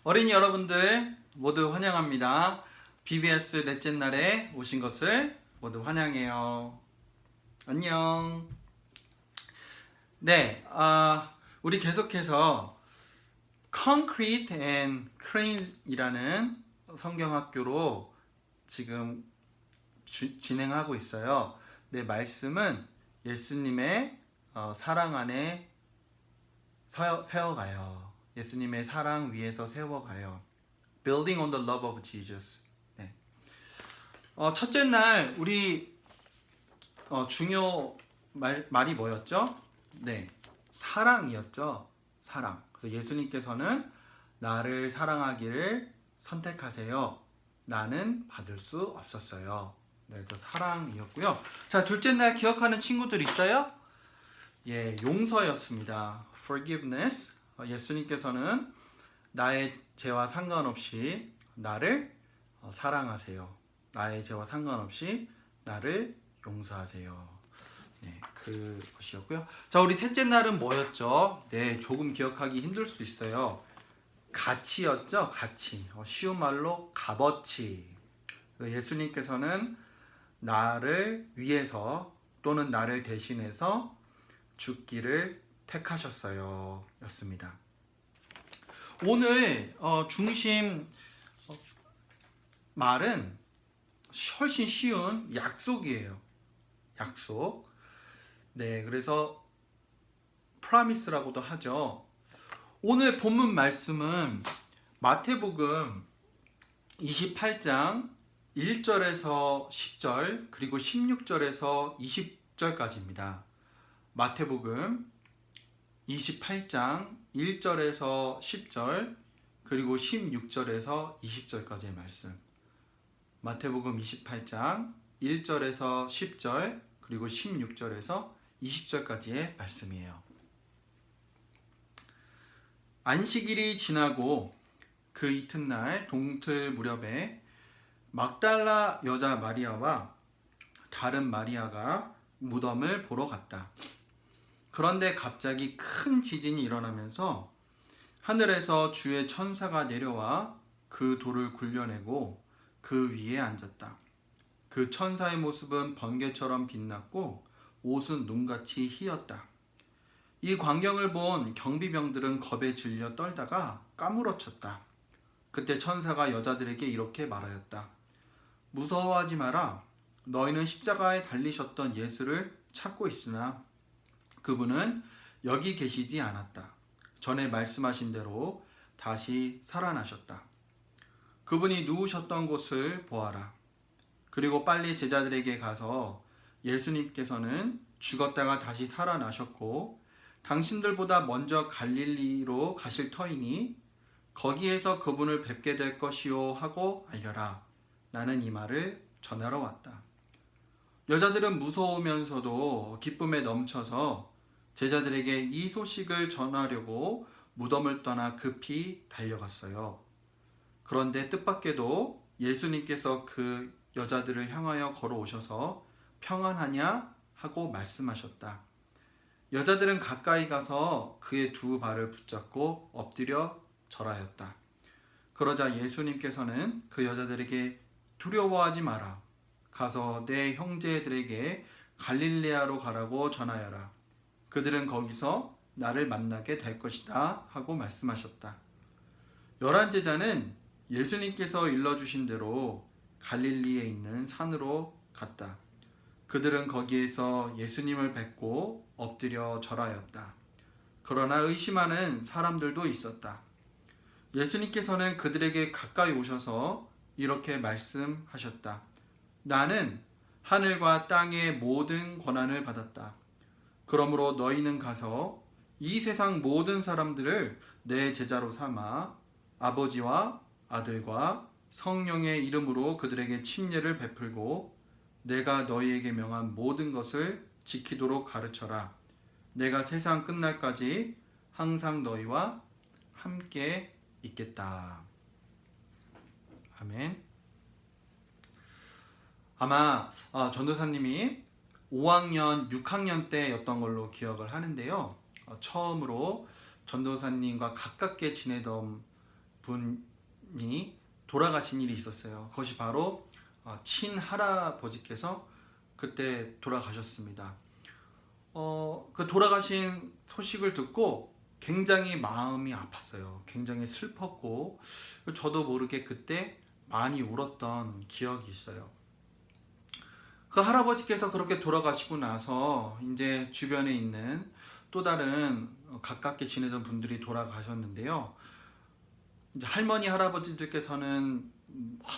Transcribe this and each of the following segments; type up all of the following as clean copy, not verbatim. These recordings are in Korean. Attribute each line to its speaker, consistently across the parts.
Speaker 1: 어린이 여러분들 모두 환영합니다. BBS 넷째 날에 오신 것을 모두 환영해요. 안녕. 네, 우리 계속해서 Concrete and Crane이라는 성경학교로 지금 진행하고 있어요. 네, 말씀은 예수님의 사랑 안에 세워가요. 예수님의 사랑 위에서 세워가요. Building on the love of Jesus. 네. 첫째 날 우리 중요 말이 뭐였죠? 네, 사랑이었죠. 사랑. 그래서 예수님께서는 나를 사랑하기를 선택하세요. 나는 받을 수 없었어요. 네, 그래서 사랑이었고요. 자, 둘째 날 기억하는 친구들 있어요? 예, 용서였습니다. Forgiveness. 예수님께서는 나의 죄와 상관없이 나를 사랑하세요. 나의 죄와 상관없이 나를 용서하세요. 네, 그것이었고요. 자, 우리 셋째 날은 뭐였죠? 네, 조금 기억하기 힘들 수 있어요. 가치였죠? 가치. 쉬운 말로 값어치. 예수님께서는 나를 위해서 또는 나를 대신해서 죽기를 택하셨어요. 였습니다. 오늘 중심 말은 훨씬 쉬운 약속이에요. 약속. 네, 그래서 promise라고도 하죠. 오늘 본문 말씀은 마태복음 28장 1절에서 10절 그리고 16절에서 20절까지입니다. 마태복음 28장 1절에서 10절 그리고 16절에서 20절까지의 말씀. 마태복음 28장 1절에서 10절 그리고 16절에서 20절까지의 말씀이에요. 안식일이 지나고 그 이튿날 동틀 무렵에 막달라 여자 마리아와 다른 마리아가 무덤을 보러 갔다. 그런데 갑자기 큰 지진이 일어나면서 하늘에서 주의 천사가 내려와 그 돌을 굴려내고 그 위에 앉았다. 그 천사의 모습은 번개처럼 빛났고 옷은 눈같이 희었다. 이 광경을 본 경비병들은 겁에 질려 떨다가 까무러쳤다. 그때 천사가 여자들에게 이렇게 말하였다. 무서워하지 마라. 너희는 십자가에 달리셨던 예수를 찾고 있으나 그분은 여기 계시지 않았다. 전에 말씀하신 대로 다시 살아나셨다. 그분이 누우셨던 곳을 보아라. 그리고 빨리 제자들에게 가서 예수님께서는 죽었다가 다시 살아나셨고 당신들보다 먼저 갈릴리로 가실 터이니 거기에서 그분을 뵙게 될 것이요 하고 알려라. 나는 이 말을 전하러 왔다. 여자들은 무서우면서도 기쁨에 넘쳐서 제자들에게 이 소식을 전하려고 무덤을 떠나 급히 달려갔어요. 그런데 뜻밖에도 예수님께서 그 여자들을 향하여 걸어오셔서 평안하냐 하고 말씀하셨다. 여자들은 가까이 가서 그의 두 발을 붙잡고 엎드려 절하였다. 그러자 예수님께서는 그 여자들에게 두려워하지 마라. 가서 내 형제들에게 갈릴레아로 가라고 전하여라. 그들은 거기서 나를 만나게 될 것이다 하고 말씀하셨다. 11제자는 예수님께서 일러주신 대로 갈릴리에 있는 산으로 갔다. 그들은 거기에서 예수님을 뵙고 엎드려 절하였다. 그러나 의심하는 사람들도 있었다. 예수님께서는 그들에게 가까이 오셔서 이렇게 말씀하셨다. 나는 하늘과 땅의 모든 권한을 받았다. 그러므로 너희는 가서 이 세상 모든 사람들을 내 제자로 삼아 아버지와 아들과 성령의 이름으로 그들에게 침례를 베풀고 내가 너희에게 명한 모든 것을 지키도록 가르쳐라. 내가 세상 끝날까지 항상 너희와 함께 있겠다. 아멘. 아마 전도사님이 5학년, 6학년 때였던 걸로 기억을 하는데요. 처음으로 전도사님과 가깝게 지내던 분이 돌아가신 일이 있었어요. 그것이 바로 친할아버지께서 그때 돌아가셨습니다. 그 돌아가신 소식을 듣고 굉장히 마음이 아팠어요. 굉장히 슬펐고 저도 모르게 그때 많이 울었던 기억이 있어요. 그 할아버지께서 그렇게 돌아가시고 나서 이제 주변에 있는 또 다른 가깝게 지내던 분들이 돌아가셨는데요. 이제 할머니 할아버지들께서는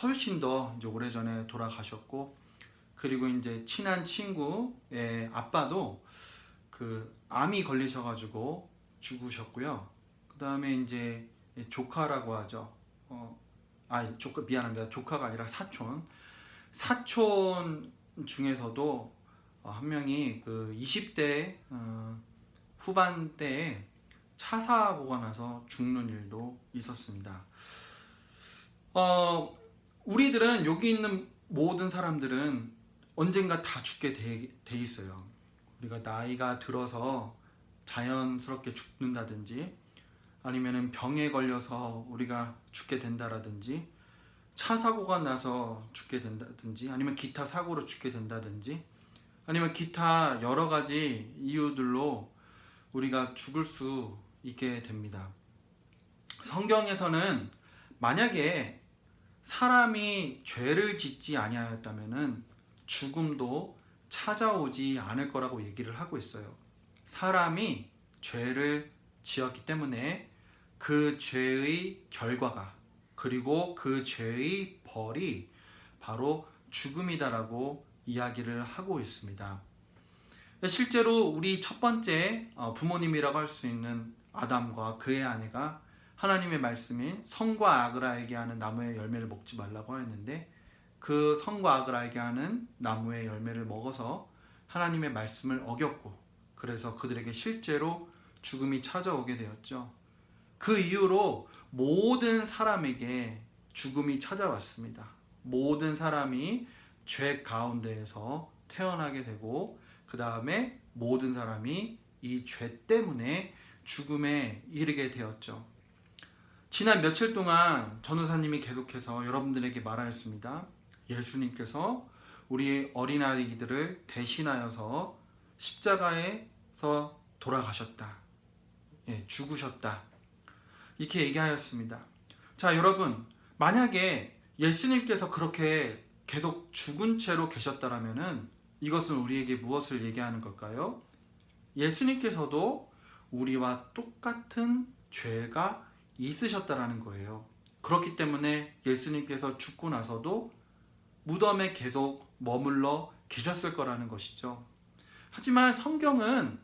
Speaker 1: 훨씬 더 이제 오래전에 돌아가셨고, 그리고 이제 친한 친구의 아빠도 그 암이 걸리셔가지고 죽으셨고요. 그 다음에 이제 조카라고 하죠. 조카 미안합니다. 조카가 아니라 사촌 중에서도 한 명이 그 20대 후반대에 차 사고가 나서 죽는 일도 있었습니다. 우리들은 여기 있는 모든 사람들은 언젠가 다 죽게 돼 있어요. 우리가 나이가 들어서 자연스럽게 죽는다든지, 아니면은 병에 걸려서 우리가 죽게 된다라든지, 차 사고가 나서 죽게 된다든지, 아니면 기타 사고로 죽게 된다든지, 아니면 기타 여러 가지 이유들로 우리가 죽을 수 있게 됩니다. 성경에서는 만약에 사람이 죄를 짓지 아니하였다면은 죽음도 찾아오지 않을 거라고 얘기를 하고 있어요. 사람이 죄를 지었기 때문에 그 죄의 결과가, 그리고 그 죄의 벌이 바로 죽음이다라고 이야기를 하고 있습니다. 실제로 우리 첫 번째 부모님이라고 할 수 있는 아담과 그의 아내가 하나님의 말씀인 선과 악을 알게 하는 나무의 열매를 먹지 말라고 하였는데, 그 선과 악을 알게 하는 나무의 열매를 먹어서 하나님의 말씀을 어겼고, 그래서 그들에게 실제로 죽음이 찾아오게 되었죠. 그 이후로 모든 사람에게 죽음이 찾아왔습니다. 모든 사람이 죄 가운데에서 태어나게 되고, 그 다음에 모든 사람이 이 죄 때문에 죽음에 이르게 되었죠. 지난 며칠 동안 전도사님이 계속해서 여러분들에게 말하였습니다. 예수님께서 우리 어린아이들을 대신하여서 십자가에서 돌아가셨다. 죽으셨다. 이렇게 얘기하였습니다. 자, 여러분, 만약에 예수님께서 그렇게 계속 죽은 채로 계셨다라면은 이것은 우리에게 무엇을 얘기하는 걸까요? 예수님께서도 우리와 똑같은 죄가 있으셨다라는 거예요. 그렇기 때문에 예수님께서 죽고 나서도 무덤에 계속 머물러 계셨을 거라는 것이죠. 하지만 성경은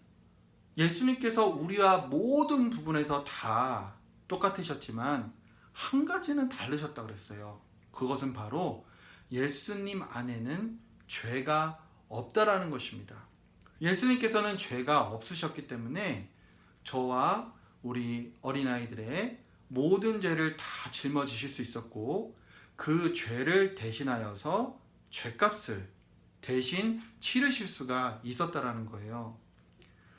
Speaker 1: 예수님께서 우리와 모든 부분에서 다 똑같으셨지만 한 가지는 다르셨다고 그랬어요. 그것은 바로 예수님 안에는 죄가 없다라는 것입니다. 예수님께서는 죄가 없으셨기 때문에 저와 우리 어린아이들의 모든 죄를 다 짊어지실 수 있었고, 그 죄를 대신하여서 죄값을 대신 치르실 수가 있었다라는 거예요.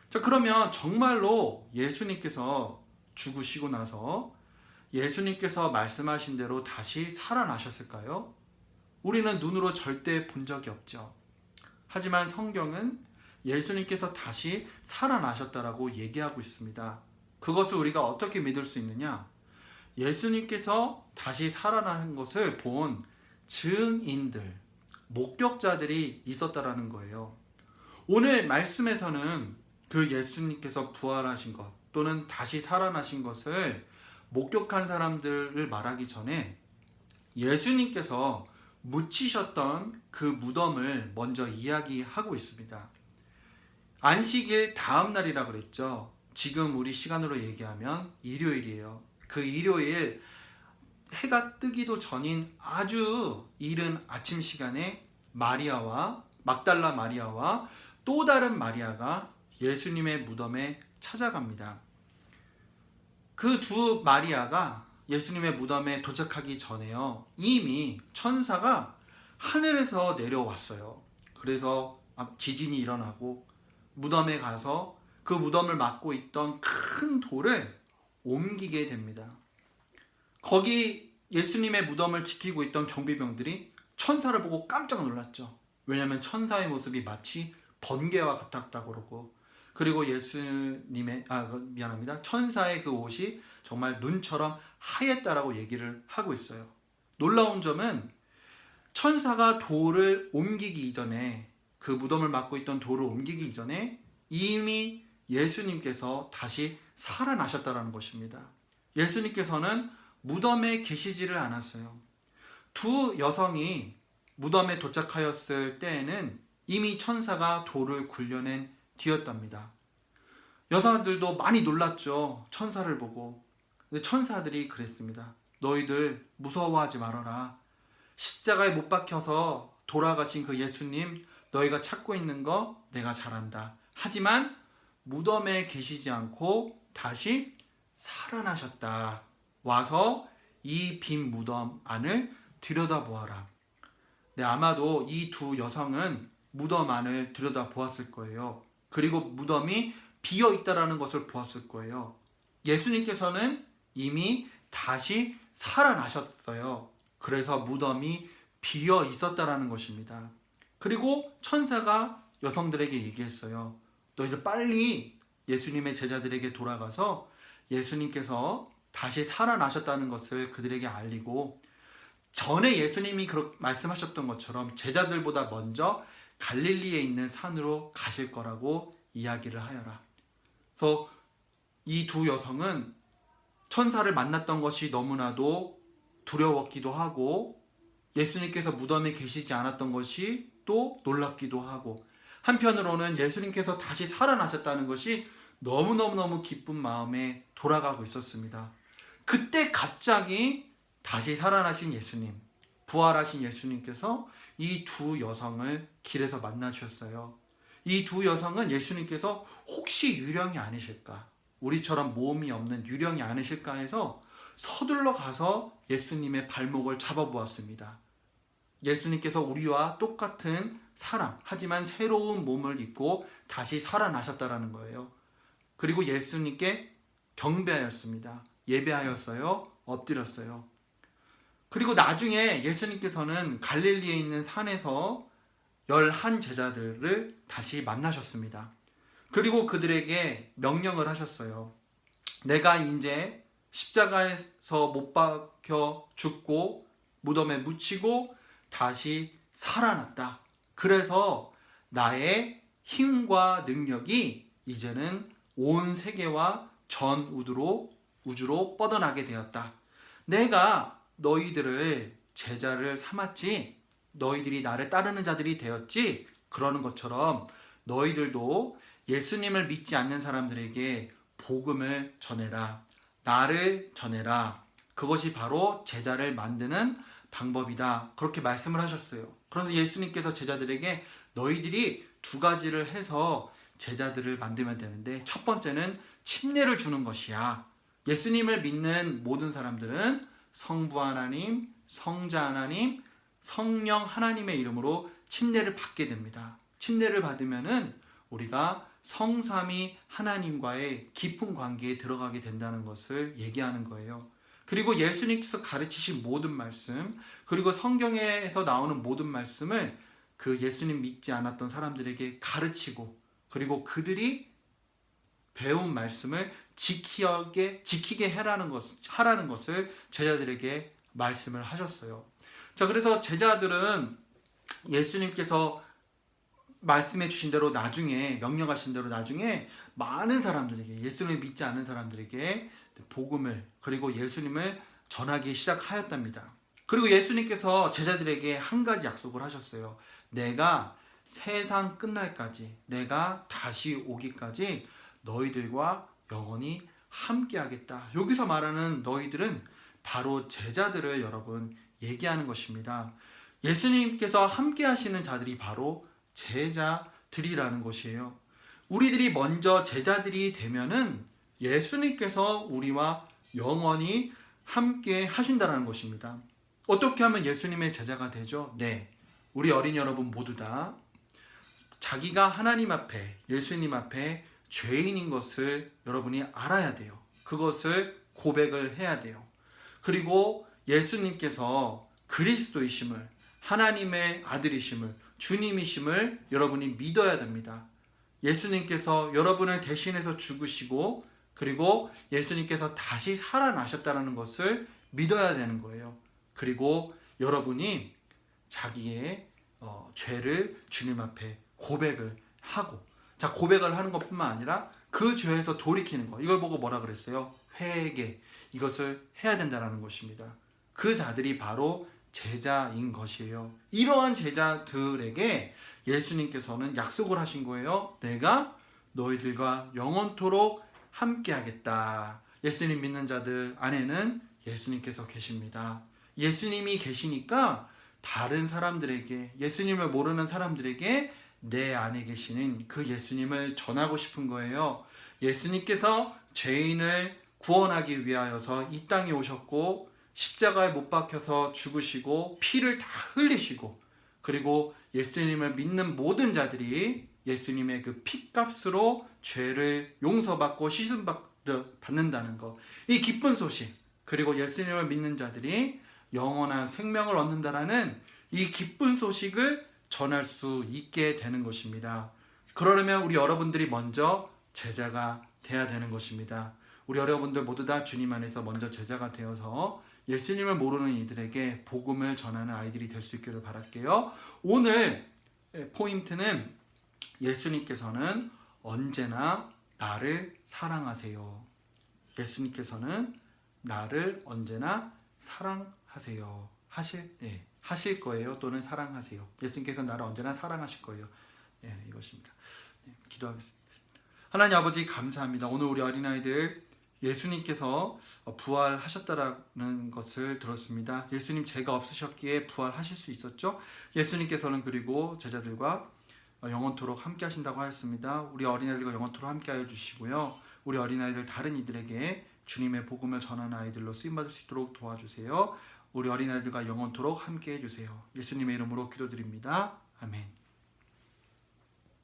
Speaker 1: 자, 그러면 정말로 예수님께서 죽으시고 나서 예수님께서 말씀하신 대로 다시 살아나셨을까요? 우리는 눈으로 절대 본 적이 없죠. 하지만 성경은 예수님께서 다시 살아나셨다라고 얘기하고 있습니다. 그것을 우리가 어떻게 믿을 수 있느냐? 예수님께서 다시 살아난 것을 본 증인들, 목격자들이 있었다라는 거예요. 오늘 말씀에서는 그 예수님께서 부활하신 것 또는 다시 살아나신 것을 목격한 사람들을 말하기 전에 예수님께서 묻히셨던 그 무덤을 먼저 이야기하고 있습니다. 안식일 다음 날이라 그랬죠. 지금 우리 시간으로 얘기하면 일요일이에요. 그 일요일 해가 뜨기도 전인 아주 이른 아침 시간에 막달라 마리아와 또 다른 마리아가 예수님의 무덤에 찾아갑니다. 그 두 마리아가 예수님의 무덤에 도착하기 전에요, 이미 천사가 하늘에서 내려왔어요. 그래서 지진이 일어나고 무덤에 가서 그 무덤을 막고 있던 큰 돌을 옮기게 됩니다. 거기 예수님의 무덤을 지키고 있던 경비병들이 천사를 보고 깜짝 놀랐죠. 왜냐하면 천사의 모습이 마치 번개와 같았다고 그러고, 그리고 천사의 그 옷이 정말 눈처럼 하였다라고 얘기를 하고 있어요. 놀라운 점은 천사가 돌을 옮기기 이전에, 그 무덤을 맡고 있던 돌을 옮기기 이전에 이미 예수님께서 다시 살아나셨다는 것입니다. 예수님께서는 무덤에 계시지를 않았어요. 두 여성이 무덤에 도착하였을 때에는 이미 천사가 돌을 굴려낸 뒤였답니다. 여자들도 많이 놀랐죠. 천사를 보고. 근데 천사들이 그랬습니다. 너희들 무서워하지 말아라. 십자가에 못 박혀서 돌아가신 그 예수님, 너희가 찾고 있는 거 내가 잘 안다. 하지만 무덤에 계시지 않고 다시 살아나셨다. 와서 이 빈 무덤 안을 들여다보아라. 네, 아마도 이 두 여성은 무덤 안을 들여다보았을 거예요. 그리고 무덤이 비어 있다라는 것을 보았을 거예요. 예수님께서는 이미 다시 살아나셨어요. 그래서 무덤이 비어 있었다라는 것입니다. 그리고 천사가 여성들에게 얘기했어요. 너희들 빨리 예수님의 제자들에게 돌아가서 예수님께서 다시 살아나셨다는 것을 그들에게 알리고, 전에 예수님이 그렇게 말씀하셨던 것처럼 제자들보다 먼저 갈릴리에 있는 산으로 가실 거라고 이야기를 하여라. 그래서 이 두 여성은 천사를 만났던 것이 너무나도 두려웠기도 하고, 예수님께서 무덤에 계시지 않았던 것이 또 놀랍기도 하고, 한편으로는 예수님께서 다시 살아나셨다는 것이 너무너무 기쁜 마음에 돌아가고 있었습니다. 그때 갑자기 다시 살아나신 예수님, 부활하신 예수님께서 이 두 여성을 길에서 만나 주셨어요. 이 두 여성은 예수님께서 혹시 유령이 아니실까, 우리처럼 몸이 없는 유령이 아니실까 해서 서둘러 가서 예수님의 발목을 잡아보았습니다. 예수님께서 우리와 똑같은 사람, 하지만 새로운 몸을 입고 다시 살아나셨다라는 거예요. 그리고 예수님께 경배하였습니다. 예배하였어요. 엎드렸어요. 그리고 나중에 예수님께서는 갈릴리에 있는 산에서 11 제자들을 다시 만나셨습니다. 그리고 그들에게 명령을 하셨어요. 내가 이제 십자가에서 못 박혀 죽고 무덤에 묻히고 다시 살아났다. 그래서 나의 힘과 능력이 이제는 온 세계와 전 우주로 뻗어나게 되었다. 내가 너희들을 제자를 삼았지, 너희들이 나를 따르는 자들이 되었지, 그러는 것처럼 너희들도 예수님을 믿지 않는 사람들에게 복음을 전해라. 나를 전해라. 그것이 바로 제자를 만드는 방법이다. 그렇게 말씀을 하셨어요. 그래서 예수님께서 제자들에게 너희들이 두 가지를 해서 제자들을 만들면 되는데, 첫 번째는 침례를 주는 것이야. 예수님을 믿는 모든 사람들은 성부 하나님, 성자 하나님, 성령 하나님의 이름으로 침례를 받게 됩니다. 침례를 받으면은 우리가 성삼위 하나님과의 깊은 관계에 들어가게 된다는 것을 얘기하는 거예요. 그리고 예수님께서 가르치신 모든 말씀, 그리고 성경에서 나오는 모든 말씀을 그 예수님 믿지 않았던 사람들에게 가르치고, 그리고 그들이 배운 말씀을 지키게 하라는 것을 제자들에게 말씀을 하셨어요. 자, 그래서 제자들은 예수님께서 말씀해 주신 대로 나중에, 명령하신 대로 나중에 많은 사람들에게, 예수님을 믿지 않는 사람들에게 복음을, 그리고 예수님을 전하기 시작하였답니다. 그리고 예수님께서 제자들에게 한 가지 약속을 하셨어요. 내가 세상 끝날까지, 내가 다시 오기까지 너희들과 영원히 함께 하겠다. 여기서 말하는 너희들은 바로 제자들을 여러분 얘기하는 것입니다. 예수님께서 함께 하시는 자들이 바로 제자들이라는 것이에요. 우리들이 먼저 제자들이 되면은 예수님께서 우리와 영원히 함께 하신다는 것입니다. 어떻게 하면 예수님의 제자가 되죠? 네, 우리 어린이 여러분 모두 다 자기가 하나님 앞에, 예수님 앞에 죄인인 것을 여러분이 알아야 돼요. 그것을 고백을 해야 돼요. 그리고 예수님께서 그리스도이심을, 하나님의 아들이심을, 주님이심을 여러분이 믿어야 됩니다. 예수님께서 여러분을 대신해서 죽으시고 그리고 예수님께서 다시 살아나셨다는 것을 믿어야 되는 거예요. 그리고 여러분이 자기의 죄를 주님 앞에 고백을 하고, 자, 고백을 하는 것뿐만 아니라 그 죄에서 돌이키는 거, 이걸 보고 뭐라 그랬어요? 회개. 이것을 해야 된다는 것입니다. 그 자들이 바로 제자인 것이에요. 이러한 제자들에게 예수님께서는 약속을 하신 거예요. 내가 너희들과 영원토록 함께 하겠다. 예수님 믿는 자들 안에는 예수님께서 계십니다. 예수님이 계시니까 다른 사람들에게, 예수님을 모르는 사람들에게 내 안에 계시는 그 예수님을 전하고 싶은 거예요. 예수님께서 죄인을 구원하기 위하여서 이 땅에 오셨고 십자가에 못 박혀서 죽으시고 피를 다 흘리시고, 그리고 예수님을 믿는 모든 자들이 예수님의 그 피값으로 죄를 용서받고 씻음 받는다는 것, 이 기쁜 소식, 그리고 예수님을 믿는 자들이 영원한 생명을 얻는다라는 이 기쁜 소식을 전할 수 있게 되는 것입니다. 그러려면 우리 여러분들이 먼저 제자가 돼야 되는 것입니다. 우리 여러분들 모두 다 주님 안에서 먼저 제자가 되어서 예수님을 모르는 이들에게 복음을 전하는 아이들이 될 수 있기를 바랄게요. 오늘 포인트는 예수님께서는 언제나 나를 사랑하세요. 예수님께서는 나를 언제나 사랑하세요. 하실 거예요. 또는 사랑하세요. 예수님께서 나를 언제나 사랑하실 거예요. 이것입니다. 기도하겠습니다. 하나님 아버지 감사합니다. 오늘 우리 어린아이들 예수님께서 부활하셨다라는 것을 들었습니다. 예수님 죄가 없으셨기에 부활하실 수 있었죠. 예수님께서는 그리고 제자들과 영원토록 함께 하신다고 하였습니다. 우리 어린아이들과 영원토록 함께 하여 주시고요. 우리 어린아이들 다른 이들에게 주님의 복음을 전하는 아이들로 쓰임받을 수 있도록 도와주세요. 우리 어린아이들과 영원토록 함께 해주세요. 예수님의 이름으로 기도드립니다. 아멘.